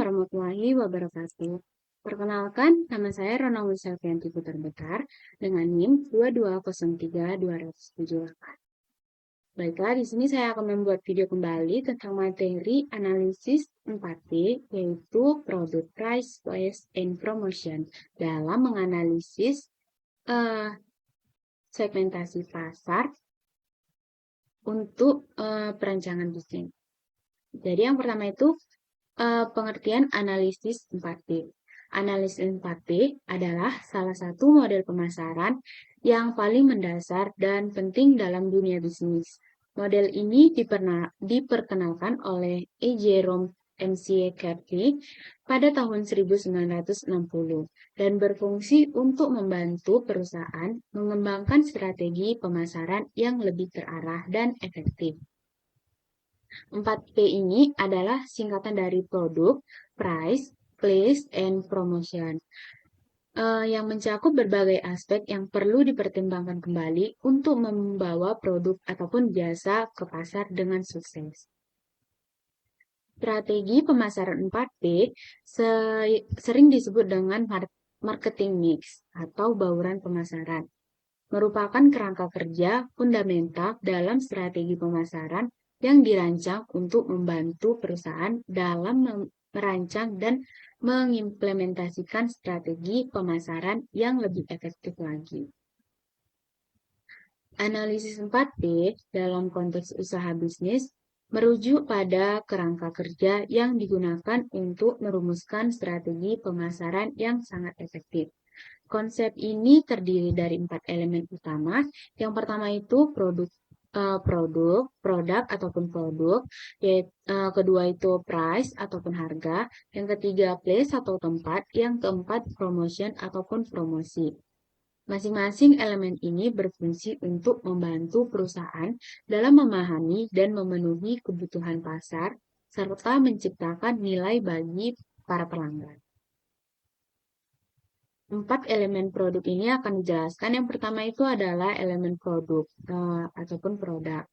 warahmatullahi wabarakatuh. Perkenalkan, nama saya Rona Wissafianti Putar Bekar dengan NIM 2203278. Baiklah, di sini saya akan membuat video kembali tentang materi analisis 4P, yaitu Product Price, Place, and Promotion dalam menganalisis segmentasi pasar untuk perancangan bisnis. Jadi yang pertama itu pengertian analisis 4P. Analisis 4P adalah salah satu model pemasaran yang paling mendasar dan penting dalam dunia bisnis. Model ini diperkenalkan oleh E. Jerome McCarthy pada tahun 1960 dan berfungsi untuk membantu perusahaan mengembangkan strategi pemasaran yang lebih terarah dan efektif. 4P ini adalah singkatan dari produk, price, place, and promotion, yang mencakup berbagai aspek yang perlu dipertimbangkan kembali untuk membawa produk ataupun jasa ke pasar dengan sukses. Strategi pemasaran 4P sering disebut dengan marketing mix atau bauran pemasaran, merupakan kerangka kerja fundamental dalam strategi pemasaran yang dirancang untuk membantu perusahaan dalam merancang dan mengimplementasikan strategi pemasaran yang lebih efektif lagi. Analisis 4P dalam konteks usaha bisnis merujuk pada kerangka kerja yang digunakan untuk merumuskan strategi pemasaran yang sangat efektif. Konsep ini terdiri dari 4 elemen utama. Yang pertama itu produk ataupun produk, kedua itu price ataupun harga, yang ketiga place atau tempat, yang keempat promotion ataupun promosi. Masing-masing elemen ini berfungsi untuk membantu perusahaan dalam memahami dan memenuhi kebutuhan pasar serta menciptakan nilai bagi para pelanggan. 4 elemen produk ini akan dijelaskan. Yang pertama itu adalah elemen produk ataupun produk.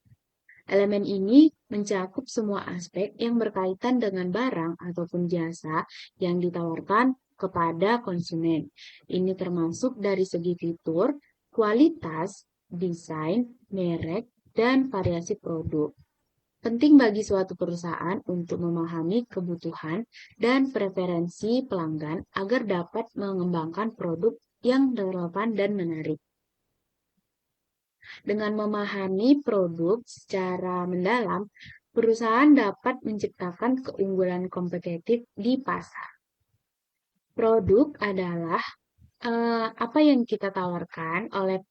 Elemen ini mencakup semua aspek yang berkaitan dengan barang ataupun jasa yang ditawarkan kepada konsumen. Ini termasuk dari segi fitur, kualitas, desain, merek, dan variasi produk. Penting bagi suatu perusahaan untuk memahami kebutuhan dan preferensi pelanggan agar dapat mengembangkan produk yang relevan dan menarik. Dengan memahami produk secara mendalam, perusahaan dapat menciptakan keunggulan kompetitif di pasar. Produk adalah apa yang ditawarkan oleh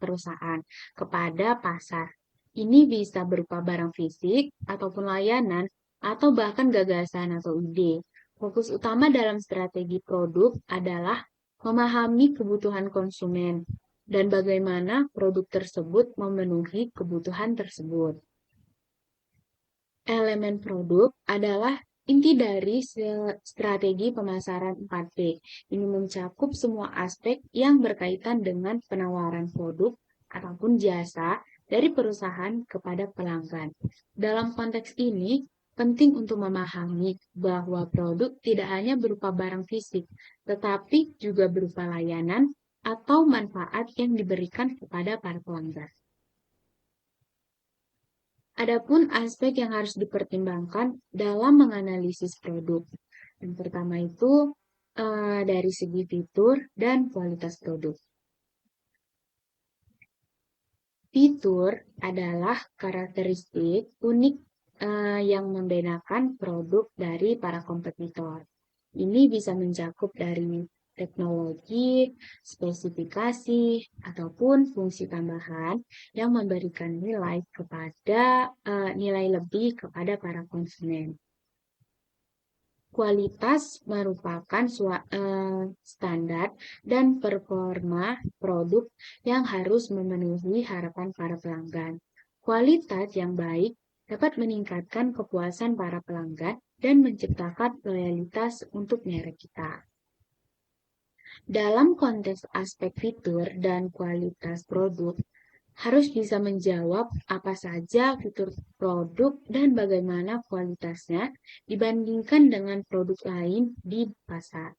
perusahaan kepada pasar. Ini bisa berupa barang fisik, ataupun layanan, atau bahkan gagasan atau ide. Fokus utama dalam strategi produk adalah memahami kebutuhan konsumen dan bagaimana produk tersebut memenuhi kebutuhan tersebut. Elemen produk adalah inti dari strategi pemasaran 4P. Ini mencakup semua aspek yang berkaitan dengan penawaran produk ataupun jasa dari perusahaan kepada pelanggan. Dalam konteks ini, penting untuk memahami bahwa produk tidak hanya berupa barang fisik, tetapi juga berupa layanan atau manfaat yang diberikan kepada para pelanggan. Adapun aspek yang harus dipertimbangkan dalam menganalisis produk. Yang pertama itu dari segi fitur dan kualitas produk. Fitur adalah karakteristik unik yang membedakan produk dari para kompetitor. Ini bisa mencakup dari teknologi, spesifikasi, ataupun fungsi tambahan yang memberikan nilai lebih kepada para konsumen. Kualitas merupakan standar dan performa produk yang harus memenuhi harapan para pelanggan. Kualitas yang baik dapat meningkatkan kepuasan para pelanggan dan menciptakan loyalitas untuk merek kita. Dalam konteks aspek fitur dan kualitas produk, harus bisa menjawab apa saja fitur produk dan bagaimana kualitasnya dibandingkan dengan produk lain di pasar.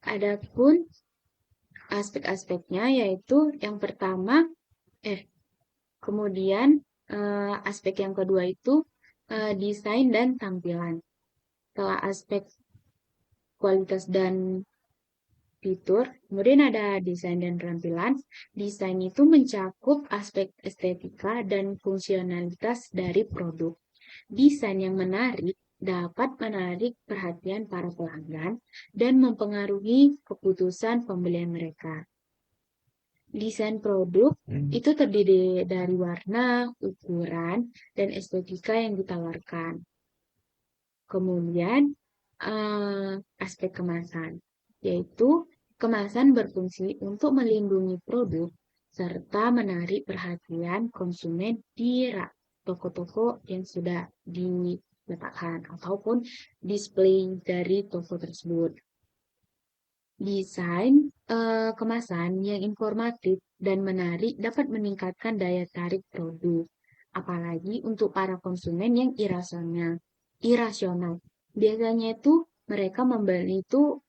Adapun aspek-aspeknya yaitu yang pertama, kemudian aspek yang kedua itu desain dan tampilan. Setelah aspek kualitas dan fitur, kemudian ada desain dan tampilan. Desain itu mencakup aspek estetika dan fungsionalitas dari produk. Desain yang menarik dapat menarik perhatian para pelanggan dan mempengaruhi keputusan pembelian mereka. Desain produk itu terdiri dari warna, ukuran, dan estetika yang ditawarkan. Kemudian, aspek kemasan, yaitu kemasan berfungsi untuk melindungi produk serta menarik perhatian konsumen di toko-toko yang sudah diletakkan ataupun display dari toko tersebut. Desain kemasan yang informatif dan menarik dapat meningkatkan daya tarik produk, apalagi untuk para konsumen yang irasional. Biasanya itu mereka membeli itu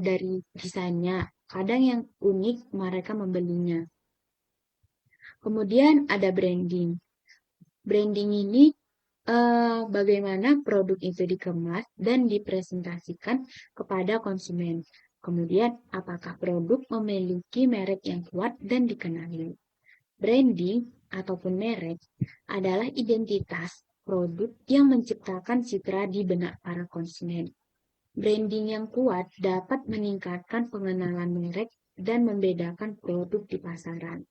dari desainnya, kadang yang unik mereka membelinya. Kemudian ada branding. Branding ini bagaimana produk itu dikemas dan dipresentasikan kepada konsumen. Kemudian, apakah produk memiliki merek yang kuat dan dikenali. Branding ataupun merek adalah identitas produk yang menciptakan citra di benak para konsumen. Branding yang kuat dapat meningkatkan pengenalan merek dan membedakan produk di pasaran.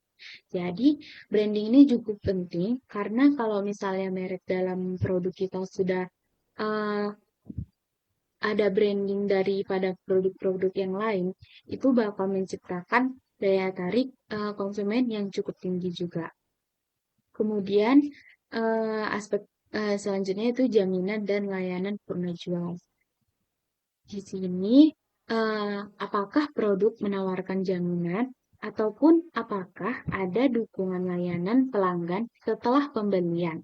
Jadi, branding ini cukup penting karena kalau misalnya merek dalam produk kita sudah uh, ada branding daripada produk-produk yang lain, itu bakal menciptakan daya tarik konsumen yang cukup tinggi juga. Kemudian, aspek selanjutnya itu jaminan dan layanan penjual. Di sini, apakah produk menawarkan jaminan ataupun apakah ada dukungan layanan pelanggan setelah pembelian.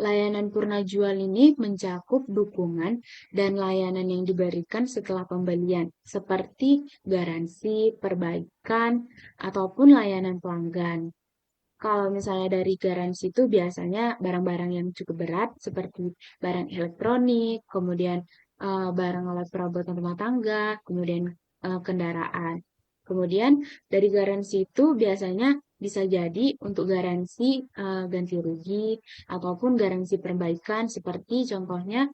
Layanan purna jual ini mencakup dukungan dan layanan yang diberikan setelah pembelian, seperti garansi, perbaikan, ataupun layanan pelanggan. Kalau misalnya dari garansi itu biasanya barang-barang yang cukup berat, seperti barang elektronik, kemudian barang alat perabotan rumah tangga, kemudian kendaraan. Kemudian dari garansi itu biasanya bisa jadi untuk garansi ganti rugi ataupun garansi perbaikan seperti contohnya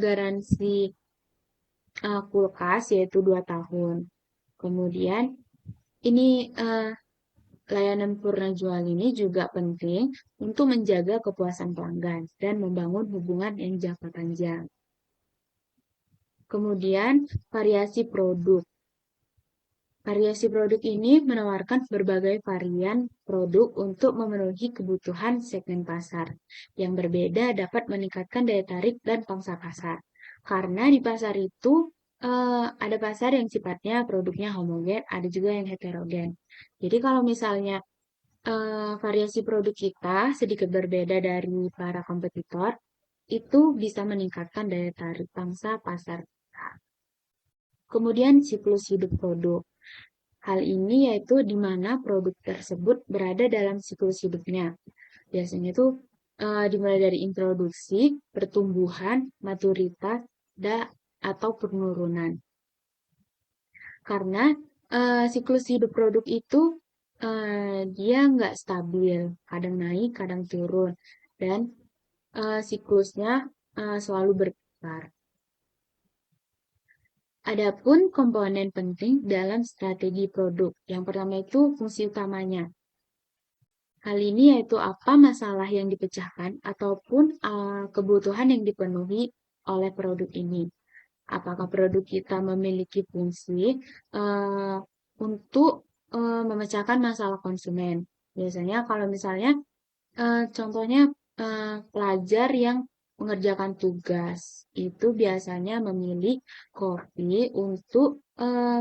garansi kulkas yaitu 2 tahun. Kemudian ini layanan purna jual ini juga penting untuk menjaga kepuasan pelanggan dan membangun hubungan yang jangka panjang. Kemudian variasi produk. Variasi produk ini menawarkan berbagai varian produk untuk memenuhi kebutuhan segmen pasar. Yang berbeda dapat meningkatkan daya tarik dan pangsa pasar. Karena di pasar itu ada pasar yang sifatnya produknya homogen, ada juga yang heterogen. Jadi kalau misalnya variasi produk kita sedikit berbeda dari para kompetitor, itu bisa meningkatkan daya tarik pangsa pasar kita. Kemudian siklus hidup produk. Hal ini yaitu di mana produk tersebut berada dalam siklus hidupnya. Biasanya itu dimulai dari introduksi, pertumbuhan, maturitas, atau penurunan. Karena siklus hidup produk itu dia nggak stabil, kadang naik, kadang turun, dan siklusnya selalu berputar. Adapun komponen penting dalam strategi produk. Yang pertama itu fungsi utamanya. Hal ini yaitu apa masalah yang dipecahkan ataupun kebutuhan yang dipenuhi oleh produk ini. Apakah produk kita memiliki fungsi untuk memecahkan masalah konsumen. Biasanya kalau misalnya contohnya pelajar yang mengerjakan tugas itu biasanya memilih kopi untuk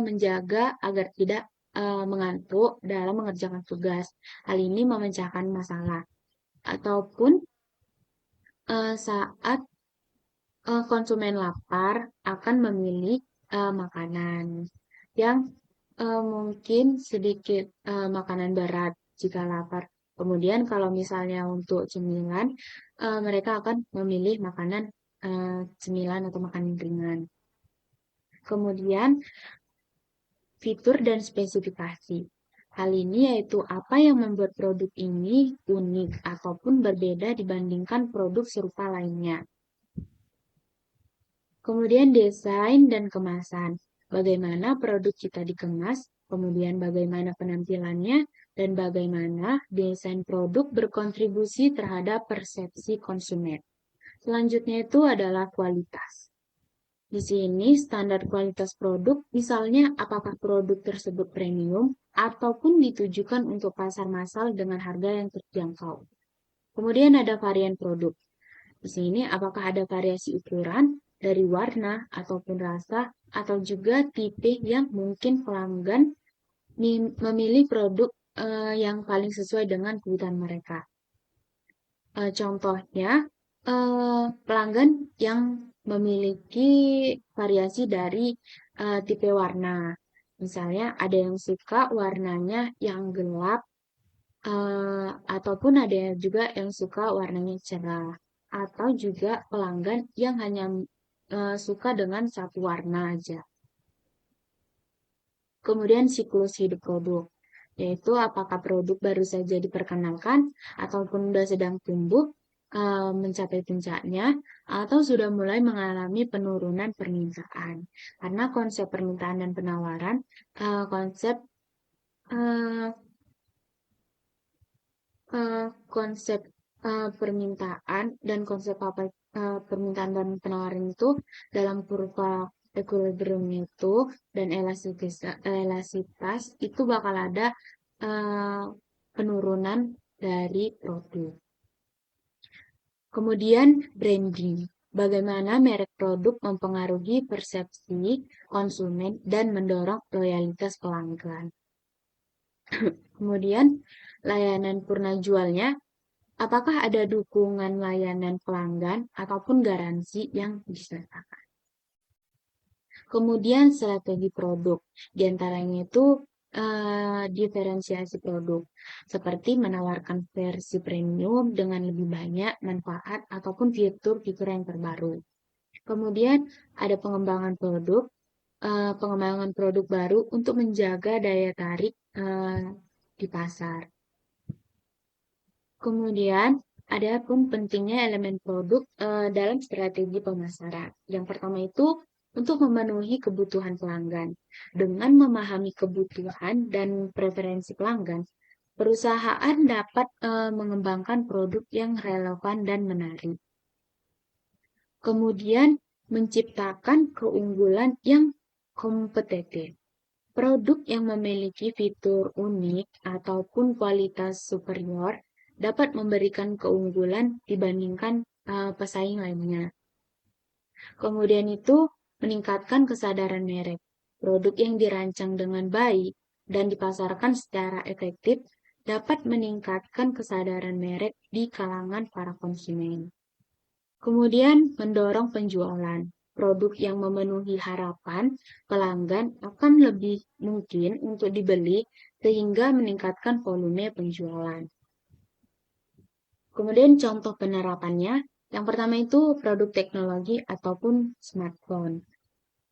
menjaga agar tidak mengantuk dalam mengerjakan tugas. Hal ini memecahkan masalah. Ataupun saat konsumen lapar akan memilih makanan yang mungkin sedikit makanan berat jika lapar. Kemudian kalau misalnya untuk cemilan, mereka akan memilih makanan cemilan atau makanan ringan. Kemudian fitur dan spesifikasi. Hal ini yaitu apa yang membuat produk ini unik ataupun berbeda dibandingkan produk serupa lainnya. Kemudian desain dan kemasan. Bagaimana produk kita dikemas, kemudian bagaimana penampilannya, dan bagaimana desain produk berkontribusi terhadap persepsi konsumen. Selanjutnya itu adalah kualitas. Di sini standar kualitas produk, misalnya apakah produk tersebut premium ataupun ditujukan untuk pasar massal dengan harga yang terjangkau. Kemudian ada varian produk. Di sini apakah ada variasi ukuran, dari warna ataupun rasa, atau juga tipe yang mungkin pelanggan memilih produk yang paling sesuai dengan kebutuhan mereka. Contohnya, pelanggan yang memiliki variasi dari tipe warna. Misalnya ada yang suka warnanya yang gelap, ataupun ada juga yang suka warnanya cerah. Atau juga pelanggan yang hanya suka dengan satu warna aja. Kemudian siklus hidup produk, yaitu apakah produk baru saja diperkenalkan ataupun sudah sedang tumbuh mencapai puncaknya atau sudah mulai mengalami penurunan permintaan. Karena konsep permintaan dan penawaran, konsep permintaan dan konsep permintaan dan penawaran itu dalam kurva equilibrium itu dan elastisitas itu bakal ada penurunan dari produk. Kemudian branding. Bagaimana merek produk mempengaruhi persepsi konsumen dan mendorong loyalitas pelanggan. Kemudian layanan purna jualnya, apakah ada dukungan layanan pelanggan ataupun garansi yang disertakan. Kemudian strategi produk, diantaranya itu diferensiasi produk, seperti menawarkan versi premium dengan lebih banyak manfaat ataupun fitur-fitur yang terbaru. Kemudian ada pengembangan produk baru untuk menjaga daya tarik di pasar. Kemudian ada pun pentingnya elemen produk dalam strategi pemasaran. Yang pertama itu untuk memenuhi kebutuhan pelanggan. Dengan memahami kebutuhan dan preferensi pelanggan, perusahaan dapat mengembangkan produk yang relevan dan menarik. Kemudian menciptakan keunggulan yang kompetitif. Produk yang memiliki fitur unik ataupun kualitas superior dapat memberikan keunggulan dibandingkan pesaing lainnya. Kemudian itu meningkatkan kesadaran merek. Produk yang dirancang dengan baik dan dipasarkan secara efektif dapat meningkatkan kesadaran merek di kalangan para konsumen. Kemudian mendorong penjualan. Produk yang memenuhi harapan pelanggan akan lebih mungkin untuk dibeli sehingga meningkatkan volume penjualan. Kemudian contoh penerapannya, yang pertama itu produk teknologi ataupun smartphone.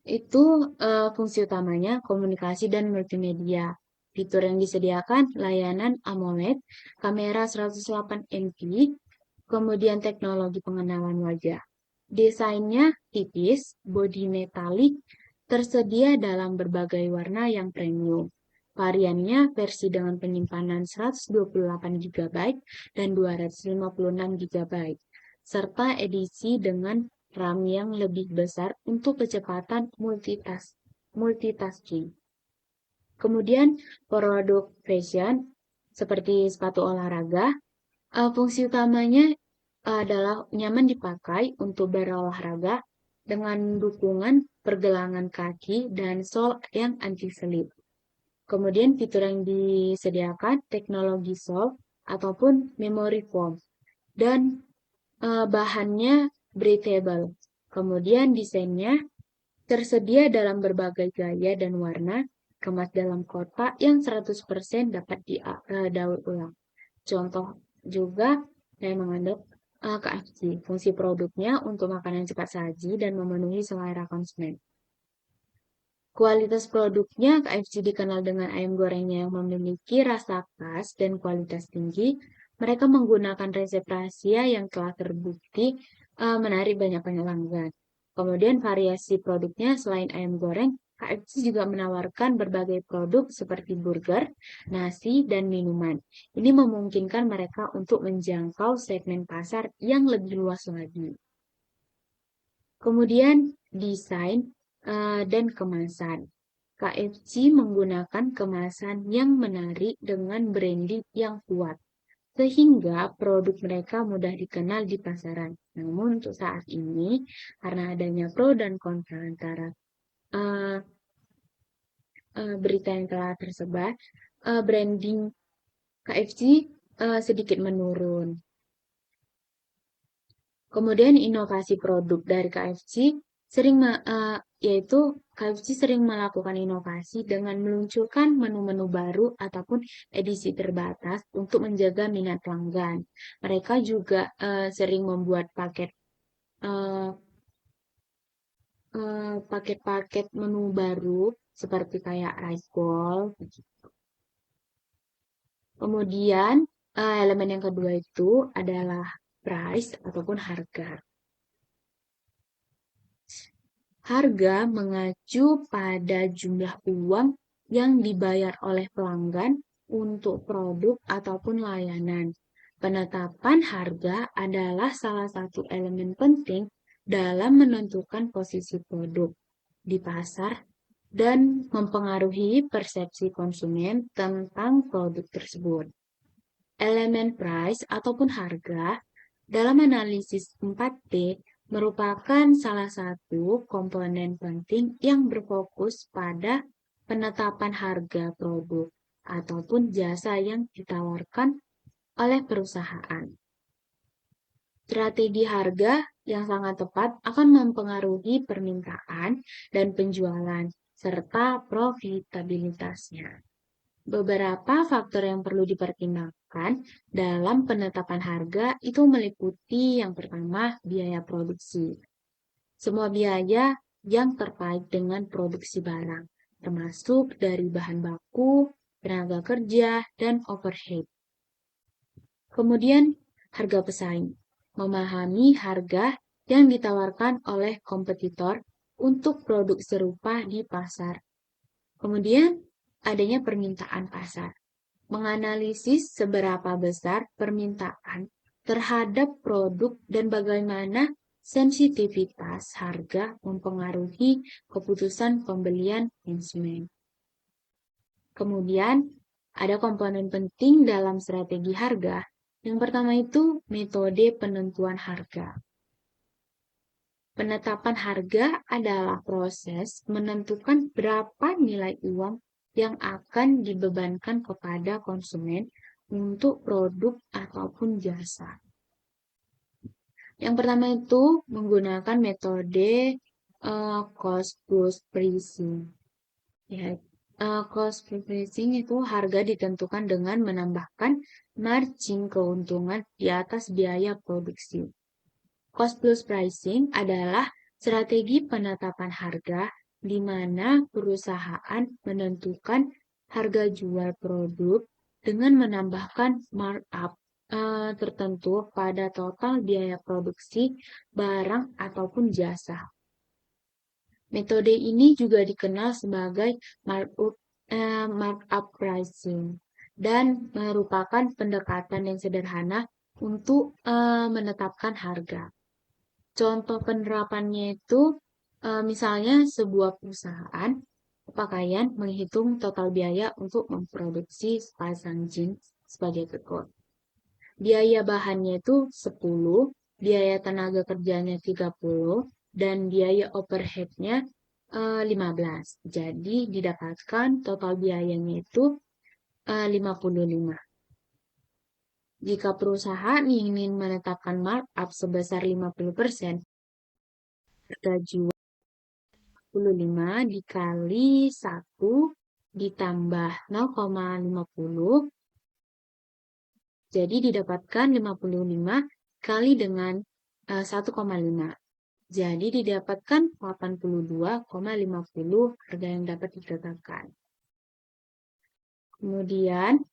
Itu fungsi utamanya komunikasi dan multimedia. Fitur yang disediakan layanan AMOLED, kamera 108 MP, kemudian teknologi pengenalan wajah. Desainnya tipis, bodi metalik, tersedia dalam berbagai warna yang premium. Variannya versi dengan penyimpanan 128 GB dan 256 GB, serta edisi dengan RAM yang lebih besar untuk kecepatan multitasking. Kemudian produk fashion seperti sepatu olahraga, fungsi utamanya adalah nyaman dipakai untuk berolahraga dengan dukungan pergelangan kaki dan sol yang anti-slip. Kemudian fitur yang disediakan teknologi solve ataupun memory foam. Dan bahannya breathable. Kemudian desainnya tersedia dalam berbagai gaya dan warna, kemas dalam kotak yang 100% dapat didaur ulang. Contoh juga saya menganggap KFC. Fungsi produknya untuk makanan cepat saji dan memenuhi selera konsumen. Kualitas produknya, KFC dikenal dengan ayam gorengnya yang memiliki rasa khas dan kualitas tinggi. Mereka menggunakan resep rahasia yang telah terbukti menarik banyak pelanggan. Kemudian variasi produknya selain ayam goreng, KFC juga menawarkan berbagai produk seperti burger, nasi, dan minuman. Ini memungkinkan mereka untuk menjangkau segmen pasar yang lebih luas lagi. Kemudian desain dan kemasan. KFC menggunakan kemasan yang menarik dengan branding yang kuat, sehingga produk mereka mudah dikenal di pasaran. Namun untuk saat ini, karena adanya pro dan kontra antara berita yang telah tersebar, branding KFC sedikit menurun. Kemudian inovasi produk dari KFC yaitu KFC sering melakukan inovasi dengan meluncurkan menu-menu baru ataupun edisi terbatas untuk menjaga minat pelanggan. Mereka juga sering membuat paket-paket menu baru seperti kayak rice bowl. Kemudian elemen yang kedua itu adalah price ataupun harga. Harga mengacu pada jumlah uang yang dibayar oleh pelanggan untuk produk ataupun layanan. Penetapan harga adalah salah satu elemen penting dalam menentukan posisi produk di pasar dan mempengaruhi persepsi konsumen tentang produk tersebut. Elemen price ataupun harga dalam analisis 4P merupakan salah satu komponen penting yang berfokus pada penetapan harga produk ataupun jasa yang ditawarkan oleh perusahaan. Strategi harga yang sangat tepat akan mempengaruhi permintaan dan penjualan serta profitabilitasnya. Beberapa faktor yang perlu dipertimbangkan dalam penetapan harga itu meliputi yang pertama, biaya produksi. Semua biaya yang terkait dengan produksi barang, termasuk dari bahan baku, tenaga kerja, dan overhead. Kemudian, harga pesaing. Memahami harga yang ditawarkan oleh kompetitor untuk produk serupa di pasar. Kemudian, adanya permintaan pasar. Menganalisis seberapa besar permintaan terhadap produk dan bagaimana sensitivitas harga mempengaruhi keputusan pembelian konsumen. Kemudian, ada komponen penting dalam strategi harga. Yang pertama itu metode penentuan harga. Penetapan harga adalah proses menentukan berapa nilai uang yang akan dibebankan kepada konsumen untuk produk ataupun jasa. Yang pertama itu menggunakan metode cost plus pricing. Cost plus pricing itu harga ditentukan dengan menambahkan margin keuntungan di atas biaya produksi. Cost plus pricing adalah strategi penetapan harga di mana perusahaan menentukan harga jual produk dengan menambahkan markup tertentu pada total biaya produksi barang ataupun jasa. Metode ini juga dikenal sebagai markup pricing dan merupakan pendekatan yang sederhana untuk menetapkan harga. Contoh penerapannya itu misalnya sebuah perusahaan pakaian menghitung total biaya untuk memproduksi sepasang jeans sebagai berikut. Biaya bahannya itu 10, biaya tenaga kerjanya 30, dan biaya overhead-nya 15. Jadi didapatkan total biayanya itu 55. Jika perusahaan ingin menetapkan markup sebesar 50%, harga jual 55 dikali 1 ditambah 0,50. Jadi didapatkan 55 kali dengan 1,5. Jadi didapatkan 82,50 harga yang dapat ditetapkan. Kemudian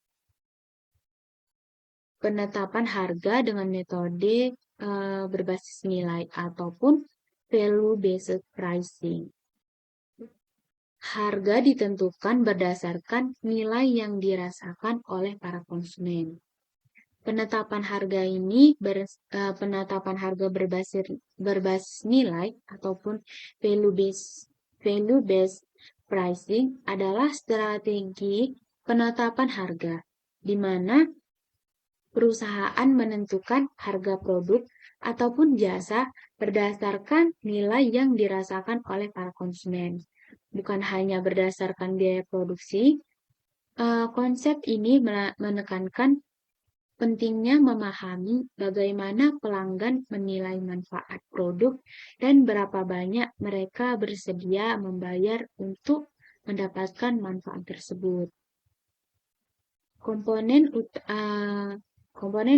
penetapan harga dengan metode berbasis nilai ataupun value based pricing. Harga ditentukan berdasarkan nilai yang dirasakan oleh para konsumen. Penetapan harga berbasis nilai ataupun value based pricing adalah strategi penetapan harga di mana perusahaan menentukan harga produk ataupun jasa berdasarkan nilai yang dirasakan oleh para konsumen, bukan hanya berdasarkan biaya produksi. Konsep ini menekankan pentingnya memahami bagaimana pelanggan menilai manfaat produk dan berapa banyak mereka bersedia membayar untuk mendapatkan manfaat tersebut. Komponen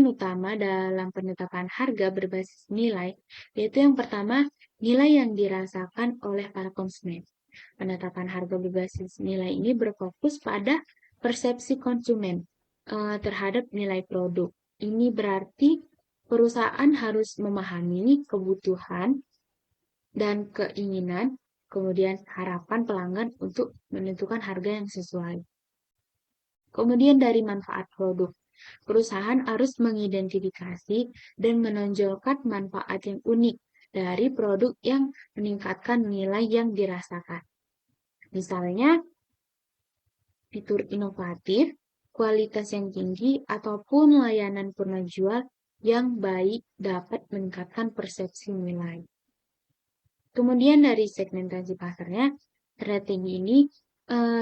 utama dalam penetapan harga berbasis nilai yaitu yang pertama, nilai yang dirasakan oleh para konsumen. Penetapan harga berbasis nilai ini berfokus pada persepsi konsumen terhadap nilai produk. Ini berarti perusahaan harus memahami kebutuhan dan keinginan, kemudian harapan pelanggan untuk menentukan harga yang sesuai. Kemudian dari manfaat produk, perusahaan harus mengidentifikasi dan menonjolkan manfaat yang unik dari produk yang meningkatkan nilai yang dirasakan. Misalnya, fitur inovatif, kualitas yang tinggi, ataupun layanan penjual yang baik dapat meningkatkan persepsi nilai. Kemudian dari segmentasi pasarnya, strategi ini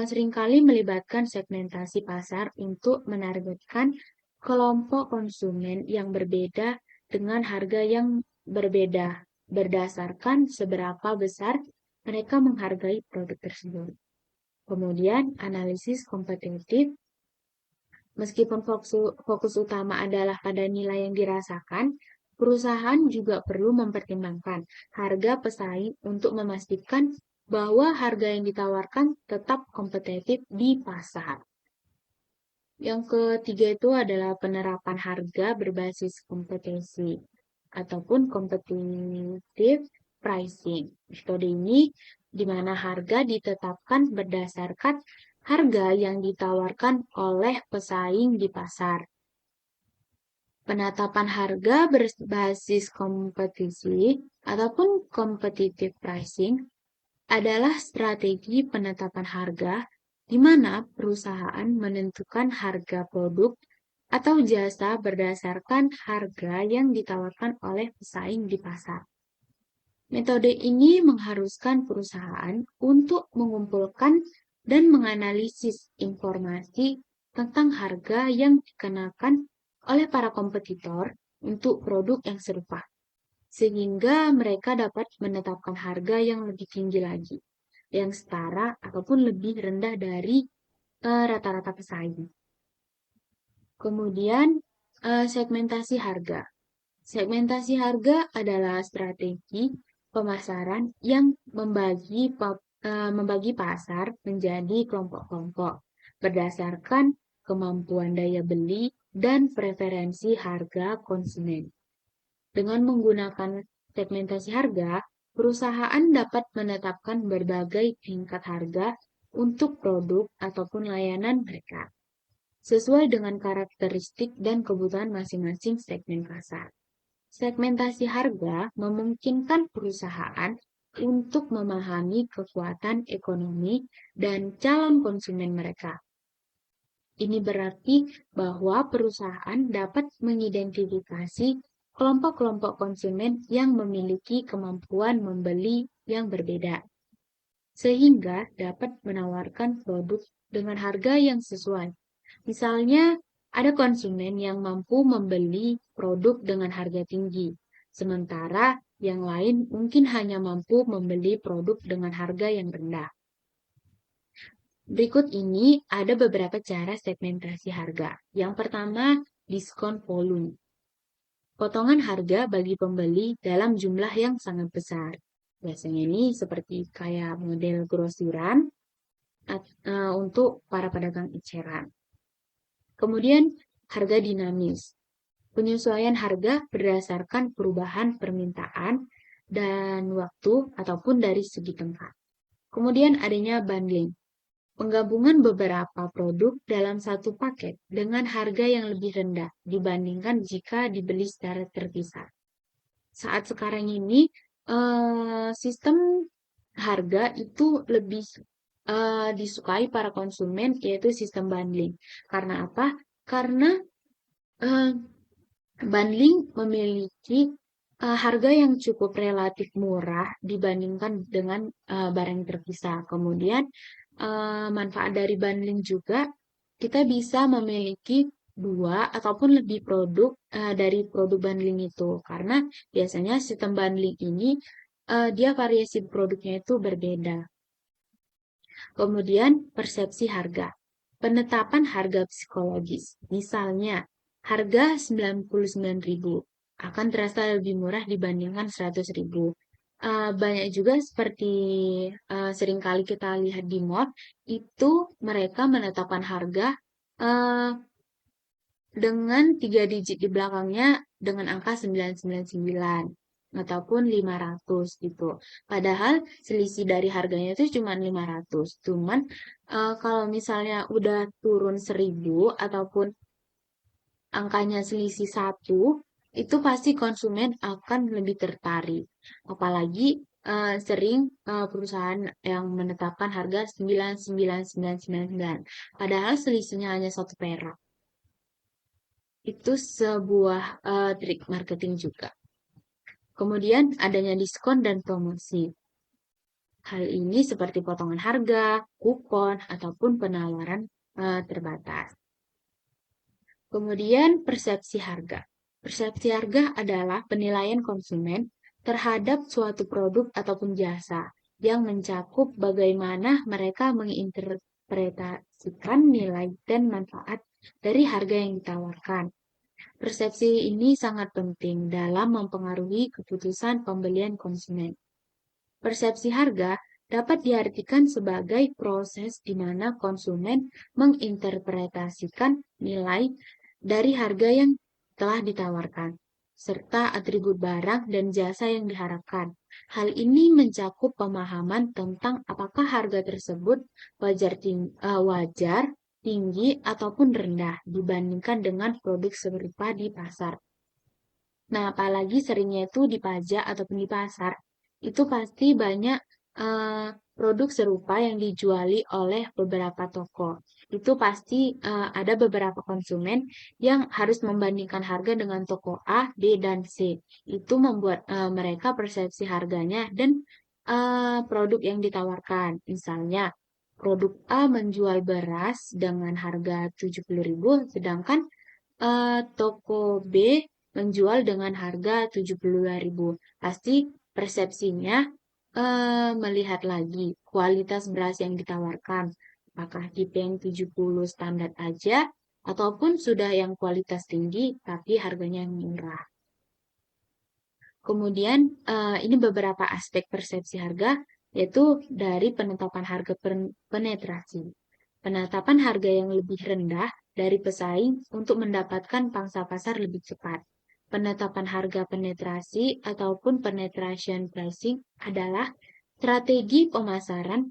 seringkali melibatkan segmentasi pasar untuk menargetkan kelompok konsumen yang berbeda dengan harga yang berbeda berdasarkan seberapa besar mereka menghargai produk tersebut. Kemudian analisis kompetitif. Meskipun fokus utama adalah pada nilai yang dirasakan, perusahaan juga perlu mempertimbangkan harga pesaing untuk memastikan bahwa harga yang ditawarkan tetap kompetitif di pasar. Yang ketiga itu adalah penerapan harga berbasis kompetisi ataupun competitive pricing. Metode ini di mana harga ditetapkan berdasarkan harga yang ditawarkan oleh pesaing di pasar. Penetapan harga berbasis kompetisi ataupun competitive pricing adalah strategi penetapan harga di mana perusahaan menentukan harga produk atau jasa berdasarkan harga yang ditawarkan oleh pesaing di pasar. Metode ini mengharuskan perusahaan untuk mengumpulkan dan menganalisis informasi tentang harga yang dikenakan oleh para kompetitor untuk produk yang serupa, sehingga mereka dapat menetapkan harga yang lebih tinggi lagi, yang setara ataupun lebih rendah dari rata-rata pesaing. Kemudian segmentasi harga. Segmentasi harga adalah strategi pemasaran yang membagi pasar menjadi kelompok-kelompok berdasarkan kemampuan daya beli dan preferensi harga konsumen. Dengan menggunakan segmentasi harga, perusahaan dapat menetapkan berbagai tingkat harga untuk produk ataupun layanan mereka, sesuai dengan karakteristik dan kebutuhan masing-masing segmen pasar. Segmentasi harga memungkinkan perusahaan untuk memahami kekuatan ekonomi dan calon konsumen mereka. Ini berarti bahwa perusahaan dapat mengidentifikasi kelompok-kelompok konsumen yang memiliki kemampuan membeli yang berbeda. sehingga dapat menawarkan produk dengan harga yang sesuai. Misalnya, ada konsumen yang mampu membeli produk dengan harga tinggi, sementara yang lain mungkin hanya mampu membeli produk dengan harga yang rendah. Berikut ini ada beberapa cara segmentasi harga. Yang pertama, diskon volume. Potongan harga bagi pembeli dalam jumlah yang sangat besar. Biasanya ini seperti kayak model grosiran untuk para pedagang eceran. Kemudian, harga dinamis. Penyesuaian harga berdasarkan perubahan permintaan dan waktu ataupun dari segi tempat. Kemudian adanya bundling. Penggabungan beberapa produk dalam satu paket dengan harga yang lebih rendah dibandingkan jika dibeli secara terpisah. Saat sekarang ini, sistem harga itu lebih disukai para konsumen, yaitu sistem bundling. Karena apa? Karena eh, bundling memiliki harga yang cukup relatif murah dibandingkan dengan barang terpisah. Kemudian manfaat dari bundling juga kita bisa memiliki dua ataupun lebih produk dari produk bundling itu karena biasanya sistem bundling ini dia variasi produknya itu berbeda. Kemudian persepsi harga. Penetapan harga psikologis. Misalnya, harga 99.000 akan terasa lebih murah dibandingkan 100.000. Banyak juga seperti seringkali kita lihat di mall, itu mereka menetapkan harga uh, dengan 3 digit di belakangnya dengan angka 999 ataupun 500 gitu. Padahal selisih dari harganya itu cuma 500. Cuman kalau misalnya udah turun 1.000 ataupun angkanya selisih 1, itu pasti konsumen akan lebih tertarik. Apalagi sering perusahaan yang menetapkan harga 99.999. Padahal selisihnya hanya 1 perak. Itu sebuah trik marketing juga. Kemudian adanya diskon dan promosi. Hal ini seperti potongan harga, kupon, ataupun penawaran terbatas. Kemudian persepsi harga. Persepsi harga adalah penilaian konsumen terhadap suatu produk ataupun jasa yang mencakup bagaimana mereka menginterpretasikan nilai dan manfaat dari harga yang ditawarkan. Persepsi ini sangat penting dalam mempengaruhi keputusan pembelian konsumen. Persepsi harga dapat diartikan sebagai proses di mana konsumen menginterpretasikan nilai dari harga yang telah ditawarkan, serta atribut barang dan jasa yang diharapkan. Hal ini mencakup pemahaman tentang apakah harga tersebut wajar, tinggi, ataupun rendah dibandingkan dengan produk serupa di pasar. Nah, apalagi seringnya itu di pajak ataupun di pasar, itu pasti banyak produk serupa yang dijuali oleh beberapa toko. Itu pasti ada beberapa konsumen yang harus membandingkan harga dengan toko A, B, dan C. Itu membuat mereka persepsi harganya dan produk yang ditawarkan. Misalnya, produk A menjual beras dengan harga 70.000, sedangkan toko B menjual dengan harga 72.000. Pasti persepsinya melihat lagi kualitas beras yang ditawarkan. Apakah tipe yang 70 standar aja ataupun sudah yang kualitas tinggi tapi harganya murah. Kemudian ini beberapa aspek persepsi harga yaitu dari penetapan harga penetrasi. Penetapan harga yang lebih rendah dari pesaing untuk mendapatkan pangsa pasar lebih cepat. Penetapan harga penetrasi ataupun penetration pricing adalah strategi pemasaran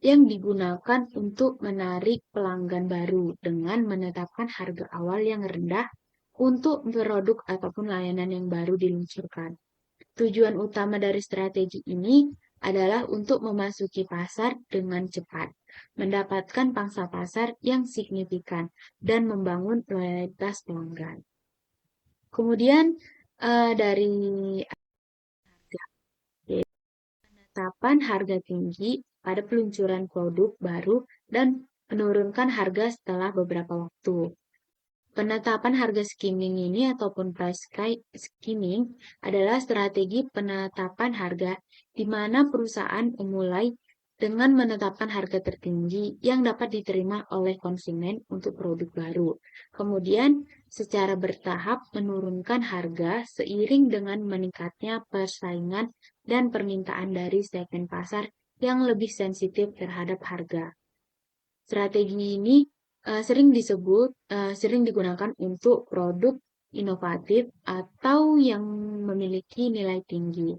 yang digunakan untuk menarik pelanggan baru dengan menetapkan harga awal yang rendah untuk produk ataupun layanan yang baru diluncurkan. Tujuan utama dari strategi ini adalah untuk memasuki pasar dengan cepat, mendapatkan pangsa pasar yang signifikan, dan membangun loyalitas pelanggan. Kemudian dari penetapan harga tinggi pada peluncuran produk baru dan menurunkan harga setelah beberapa waktu. Penetapan harga skimming ini ataupun price skimming adalah strategi penetapan harga di mana perusahaan memulai dengan menetapkan harga tertinggi yang dapat diterima oleh konsumen untuk produk baru. Kemudian, secara bertahap menurunkan harga seiring dengan meningkatnya persaingan dan permintaan dari segmen pasar yang lebih sensitif terhadap harga. Strategi ini sering digunakan untuk produk inovatif atau yang memiliki nilai tinggi,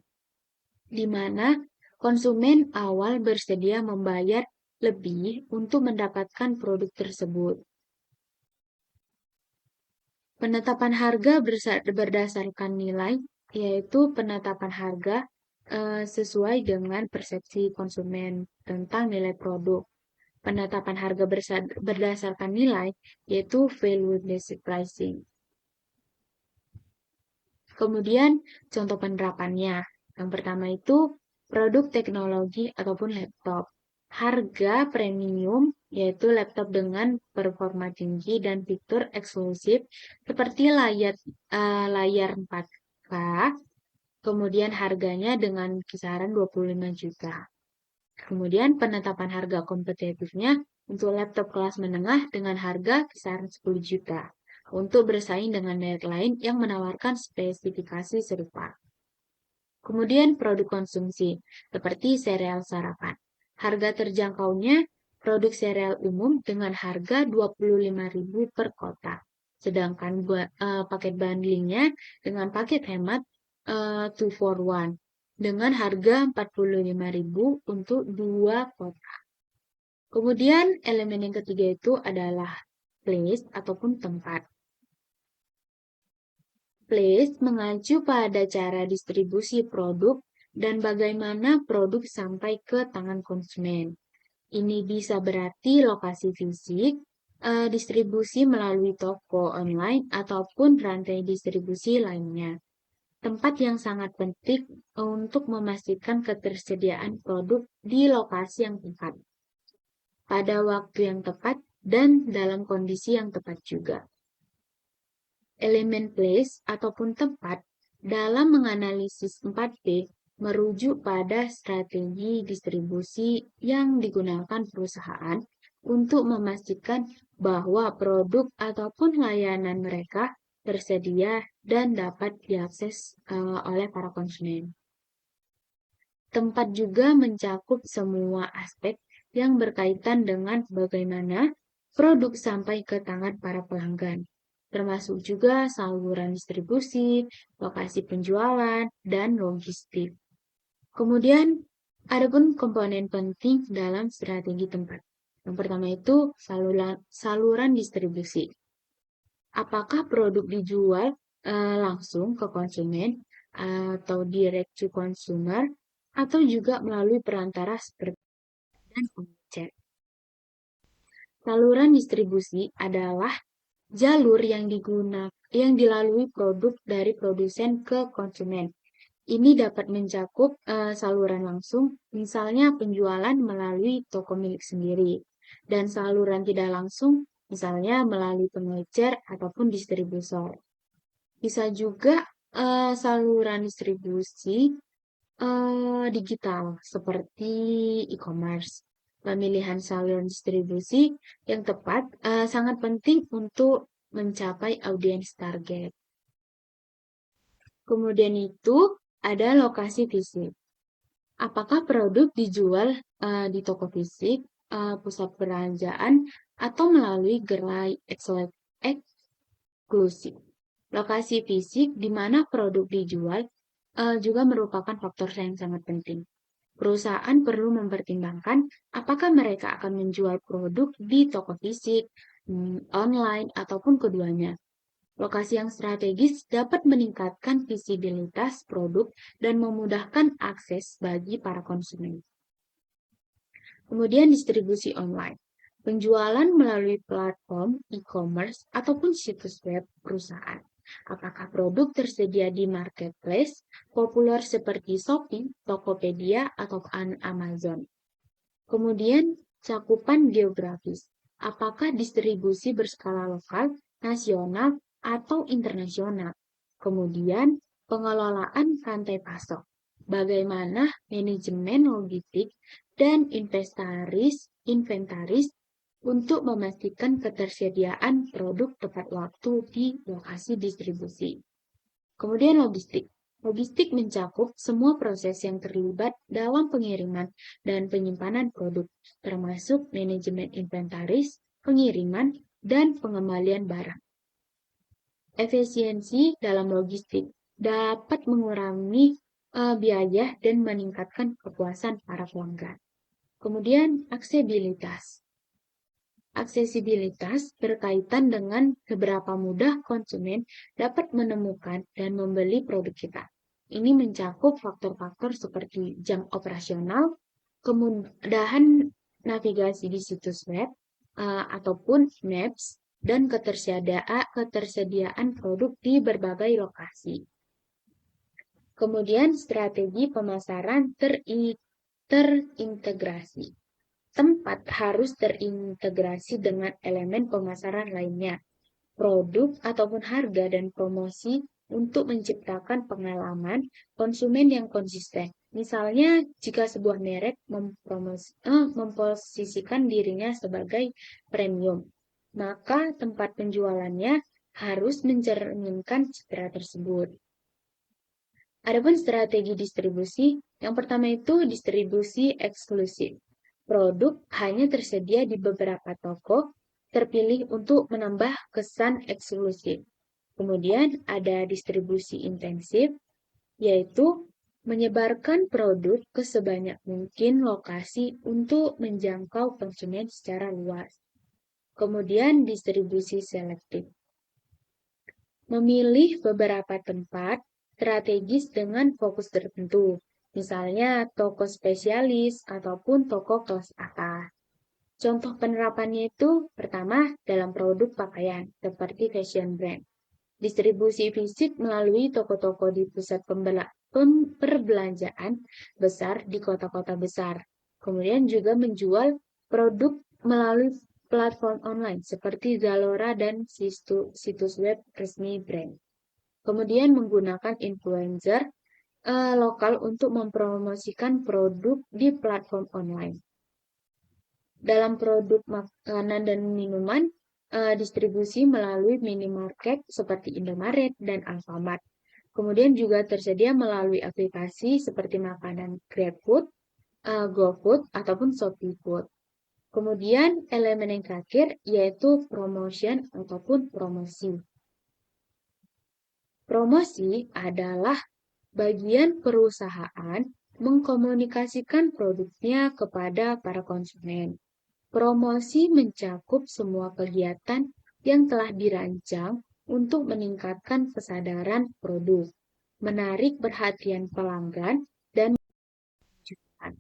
di mana konsumen awal bersedia membayar lebih untuk mendapatkan produk tersebut. Penetapan harga berdasarkan nilai, yaitu penetapan harga sesuai dengan persepsi konsumen tentang nilai produk. Penetapan harga berdasarkan nilai, yaitu value-based pricing. Kemudian, contoh penerapannya. Yang pertama itu produk teknologi ataupun laptop. Harga premium, yaitu laptop dengan performa tinggi dan fitur eksklusif seperti layar 4K, kemudian harganya dengan kisaran 25 juta. Kemudian penetapan harga kompetitifnya untuk laptop kelas menengah dengan harga kisaran 10 juta untuk bersaing dengan merek lain yang menawarkan spesifikasi serupa. Kemudian produk konsumsi seperti sereal sarapan. Harga terjangkaunya produk sereal umum dengan harga 25.000 per kotak. Sedangkan paket bundlingnya dengan paket hemat 2 for 1 dengan harga 45.000 untuk 2 kotak. Kemudian elemen yang ketiga itu adalah place ataupun tempat. Place mengacu pada cara distribusi produk dan bagaimana produk sampai ke tangan konsumen. Ini bisa berarti lokasi fisik, distribusi melalui toko online, ataupun rantai distribusi lainnya. Tempat yang sangat penting untuk memastikan ketersediaan produk di lokasi yang tepat, pada waktu yang tepat, dan dalam kondisi yang tepat juga. Elemen place ataupun tempat dalam menganalisis 4P merujuk pada strategi distribusi yang digunakan perusahaan untuk memastikan bahwa produk ataupun layanan mereka tersedia dan dapat diakses oleh para konsumen. Tempat juga mencakup semua aspek yang berkaitan dengan bagaimana produk sampai ke tangan para pelanggan, termasuk juga saluran distribusi, lokasi penjualan, dan logistik. Kemudian, ada pun komponen penting dalam strategi tempat. Yang pertama itu saluran distribusi. Apakah produk dijual langsung ke konsumen atau direct to consumer, atau juga melalui perantara seperti dan pengecer. Saluran distribusi adalah jalur yang dilalui produk dari produsen ke konsumen. Ini dapat mencakup saluran langsung, misalnya penjualan melalui toko milik sendiri, dan saluran tidak langsung, misalnya melalui pengecer ataupun distributor. Bisa juga saluran distribusi digital seperti e-commerce. Pemilihan saluran distribusi yang tepat sangat penting untuk mencapai audiens target. Kemudian itu ada lokasi fisik. Apakah produk dijual di toko fisik, pusat perbelanjaan, atau melalui gerai eksklusif? Lokasi fisik di mana produk dijual juga merupakan faktor yang sangat penting. Perusahaan perlu mempertimbangkan apakah mereka akan menjual produk di toko fisik, online, ataupun keduanya. Lokasi yang strategis dapat meningkatkan visibilitas produk dan memudahkan akses bagi para konsumen. Kemudian distribusi online. Penjualan melalui platform e-commerce ataupun situs web perusahaan. Apakah produk tersedia di marketplace populer seperti Shopee, Tokopedia, atau Amazon? Kemudian, cakupan geografis. Apakah distribusi berskala lokal, nasional, atau internasional? Kemudian, pengelolaan rantai pasok. Bagaimana manajemen logistik dan inventaris untuk memastikan ketersediaan produk tepat waktu di lokasi distribusi. Kemudian logistik. Logistik mencakup semua proses yang terlibat dalam pengiriman dan penyimpanan produk, termasuk manajemen inventaris, pengiriman, dan pengembalian barang. Efisiensi dalam logistik dapat mengurangi biaya dan meningkatkan kepuasan para pelanggan. Kemudian, aksesibilitas. Aksesibilitas berkaitan dengan seberapa mudah konsumen dapat menemukan dan membeli produk kita. Ini mencakup faktor-faktor seperti jam operasional, kemudahan navigasi di situs web, ataupun maps, dan ketersediaan produk di berbagai lokasi. Kemudian strategi pemasaran terintegrasi. Tempat harus terintegrasi dengan elemen pemasaran lainnya, produk ataupun harga dan promosi untuk menciptakan pengalaman konsumen yang konsisten. Misalnya, jika sebuah merek memposisikan dirinya sebagai premium, maka tempat penjualannya harus mencerminkan citra tersebut. Adapun strategi distribusi, yang pertama itu distribusi eksklusif. Produk hanya tersedia di beberapa toko terpilih untuk menambah kesan eksklusif. Kemudian ada distribusi intensif, yaitu menyebarkan produk ke sebanyak mungkin lokasi untuk menjangkau konsumen secara luas. Kemudian distribusi selektif. Memilih beberapa tempat strategis dengan fokus tertentu. Misalnya toko spesialis ataupun toko kelas atas. Contoh penerapannya itu pertama dalam produk pakaian seperti fashion brand. Distribusi fisik melalui toko-toko di pusat perbelanjaan besar di kota-kota besar. Kemudian juga menjual produk melalui platform online seperti Zalora dan situs web resmi brand. Kemudian menggunakan influencer lokal untuk mempromosikan produk di platform online. Dalam produk makanan dan minuman, distribusi melalui minimarket seperti Indomaret dan Alfamart. Kemudian juga tersedia melalui aplikasi seperti makanan GrabFood, GoFood, ataupun Shopee Food. Kemudian elemen yang terakhir yaitu promotion ataupun promosi. Promosi adalah bagian perusahaan mengkomunikasikan produknya kepada para konsumen. Promosi mencakup semua kegiatan yang telah dirancang untuk meningkatkan kesadaran produk, menarik perhatian pelanggan, dan menunjukkan.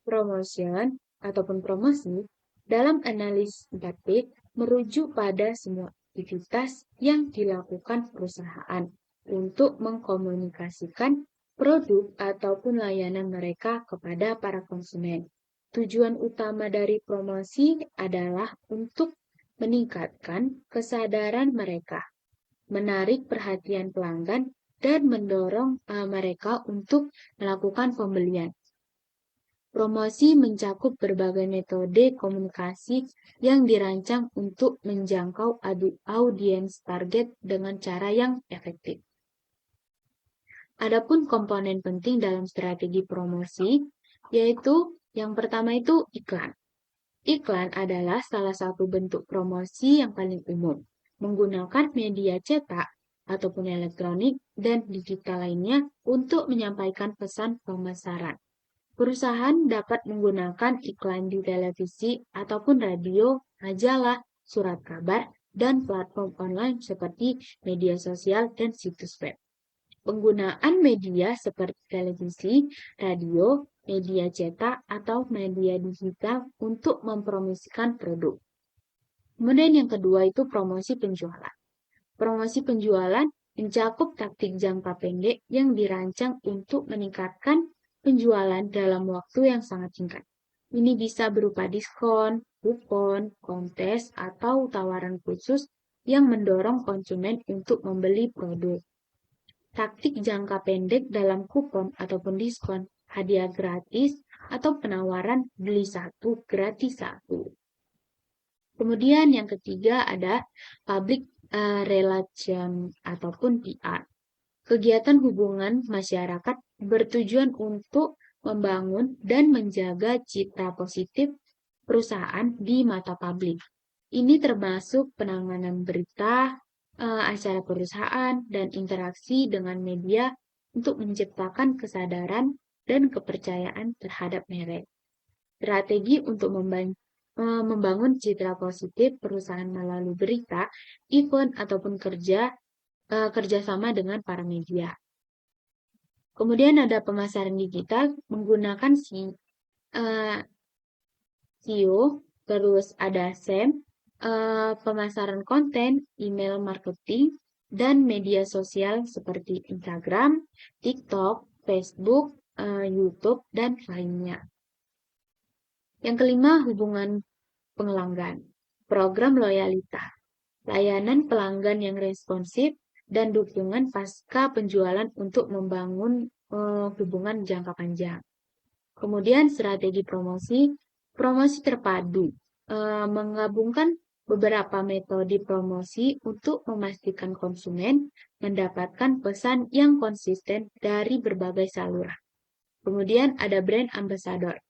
Promotion ataupun promosi dalam analis 4P merujuk pada semua aktivitas yang dilakukan perusahaan untuk mengkomunikasikan produk ataupun layanan mereka kepada para konsumen. Tujuan utama dari promosi adalah untuk meningkatkan kesadaran mereka, menarik perhatian pelanggan, dan mendorong mereka untuk melakukan pembelian. Promosi mencakup berbagai metode komunikasi yang dirancang untuk menjangkau audiens target dengan cara yang efektif. Adapun komponen penting dalam strategi promosi, yaitu yang pertama itu iklan. Iklan adalah salah satu bentuk promosi yang paling umum, menggunakan media cetak ataupun elektronik dan digital lainnya untuk menyampaikan pesan pemasaran. Perusahaan dapat menggunakan iklan di televisi ataupun radio, majalah, surat kabar, dan platform online seperti media sosial dan situs web. Penggunaan media seperti televisi, radio, media cetak, atau media digital untuk mempromosikan produk. Kemudian yang kedua itu promosi penjualan. Promosi penjualan mencakup taktik jangka pendek yang dirancang untuk meningkatkan penjualan dalam waktu yang sangat singkat. Ini bisa berupa diskon, kupon, kontes, atau tawaran khusus yang mendorong konsumen untuk membeli produk. Taktik jangka pendek dalam kupon ataupun diskon, hadiah gratis, atau penawaran beli satu gratis satu. Kemudian yang ketiga ada public relation ataupun PR. Kegiatan hubungan masyarakat bertujuan untuk membangun dan menjaga citra positif perusahaan di mata publik. Ini termasuk penanganan berita, acara perusahaan, dan interaksi dengan media untuk menciptakan kesadaran dan kepercayaan terhadap merek. Strategi untuk membangun citra positif perusahaan melalui berita, event, ataupun kerjasama dengan para media. Kemudian ada pemasaran digital menggunakan SEO, terus ada SEM, pemasaran konten, email marketing, dan media sosial seperti Instagram, TikTok, Facebook, YouTube, dan lainnya. Yang kelima, hubungan pelanggan. Program loyalitas, layanan pelanggan yang responsif, dan dukungan pasca penjualan untuk membangun hubungan jangka panjang. Kemudian strategi promosi, promosi terpadu, menggabungkan beberapa metode promosi untuk memastikan konsumen mendapatkan pesan yang konsisten dari berbagai saluran. Kemudian ada brand ambassador,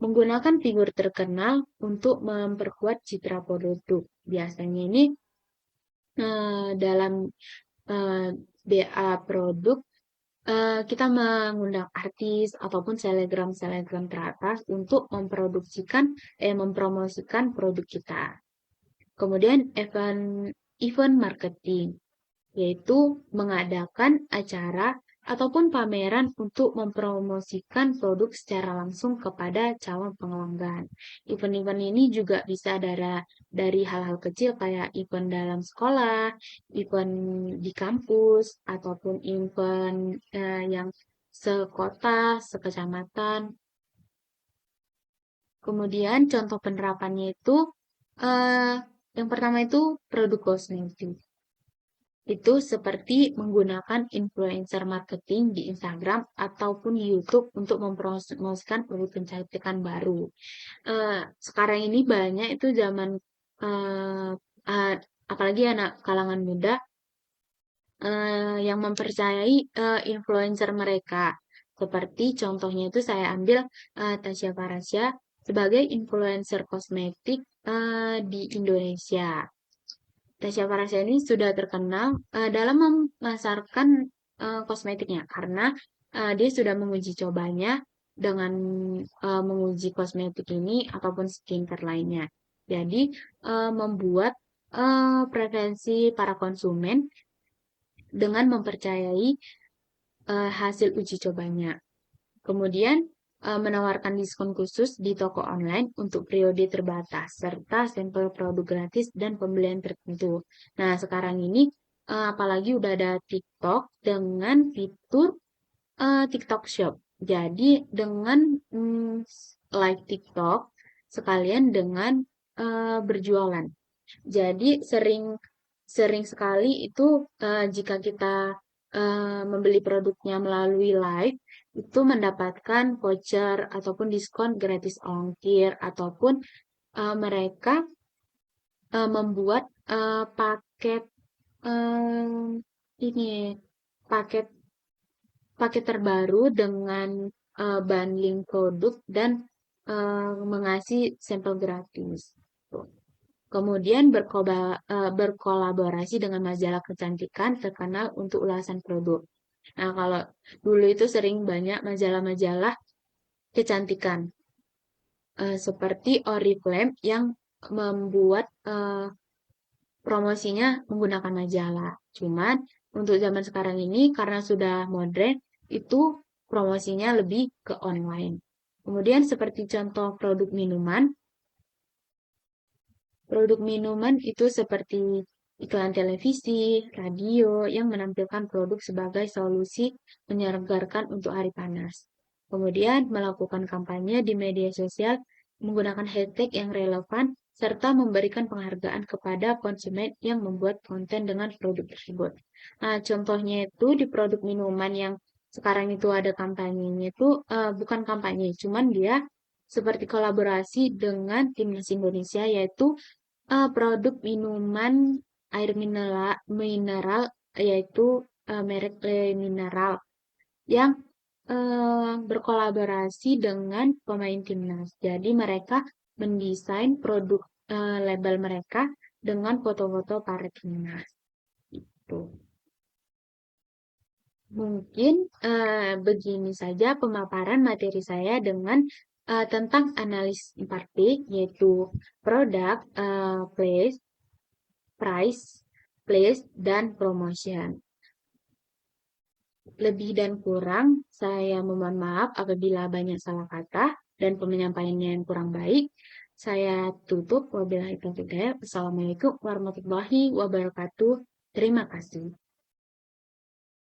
menggunakan figur terkenal untuk memperkuat citra produk. Biasanya ini dalam BA produk kita mengundang artis ataupun selebgram teratas untuk mempromosikan produk kita. Kemudian event marketing, yaitu mengadakan acara ataupun pameran untuk mempromosikan produk secara langsung kepada calon pelanggan. Event-event ini juga bisa dari hal-hal kecil kayak event dalam sekolah, event di kampus, ataupun event yang sekota, sekecamatan. Kemudian contoh penerapannya itu yang pertama itu produk kosmetik. Itu seperti menggunakan influencer marketing di Instagram ataupun YouTube untuk mempromosikan produk kecantikan baru. Sekarang ini banyak itu zaman apalagi anak kalangan muda yang mempercayai influencer mereka. Seperti contohnya itu saya ambil Tasya Farasya sebagai influencer kosmetik di Indonesia. Tasya Farasya ini sudah terkenal dalam memasarkan kosmetiknya karena dia sudah menguji cobanya dengan menguji kosmetik ini ataupun skincare lainnya. Jadi membuat preferensi para konsumen dengan mempercayai hasil uji cobanya. Kemudian menawarkan diskon khusus di toko online untuk periode terbatas, serta sampel produk gratis dan pembelian tertentu. Nah, sekarang ini apalagi udah ada TikTok dengan fitur TikTok Shop. Jadi, dengan live TikTok, sekalian dengan berjualan. Jadi, sering sekali itu jika kita membeli produknya melalui live, itu mendapatkan voucher ataupun diskon gratis ongkir ataupun mereka membuat paket paket terbaru dengan bundling produk dan mengasih sampel gratis. Kemudian berkolaborasi dengan majalah kecantikan terkenal untuk ulasan produk. Nah, kalau dulu itu sering banyak majalah-majalah kecantikan seperti Oriflame yang membuat promosinya menggunakan majalah. Cuman untuk zaman sekarang ini karena sudah modern itu promosinya lebih ke online. Kemudian seperti contoh produk minuman. Produk minuman itu seperti iklan televisi, radio yang menampilkan produk sebagai solusi menyegarkan untuk hari panas. Kemudian melakukan kampanye di media sosial menggunakan hashtag yang relevan, serta memberikan penghargaan kepada konsumen yang membuat konten dengan produk tersebut. Nah, contohnya itu di produk minuman yang sekarang itu ada kampanyenya itu bukan kampanye, cuman dia seperti kolaborasi dengan Timnas Indonesia, yaitu produk minuman air mineral yaitu merek Le Mineral yang berkolaborasi dengan pemain timnas. Jadi mereka mendesain produk label mereka dengan foto-foto para timnas. Itu. Mungkin begini saja pemaparan materi saya dengan tentang analisis 4P, yaitu produk, place, price, place, dan promotion. Lebih dan kurang, saya memohon maaf apabila banyak salah kata dan penyampaiannya yang kurang baik. Saya tutup. Wabillahi taufiq hidayah. Assalamualaikum warahmatullahi wabarakatuh. Terima kasih.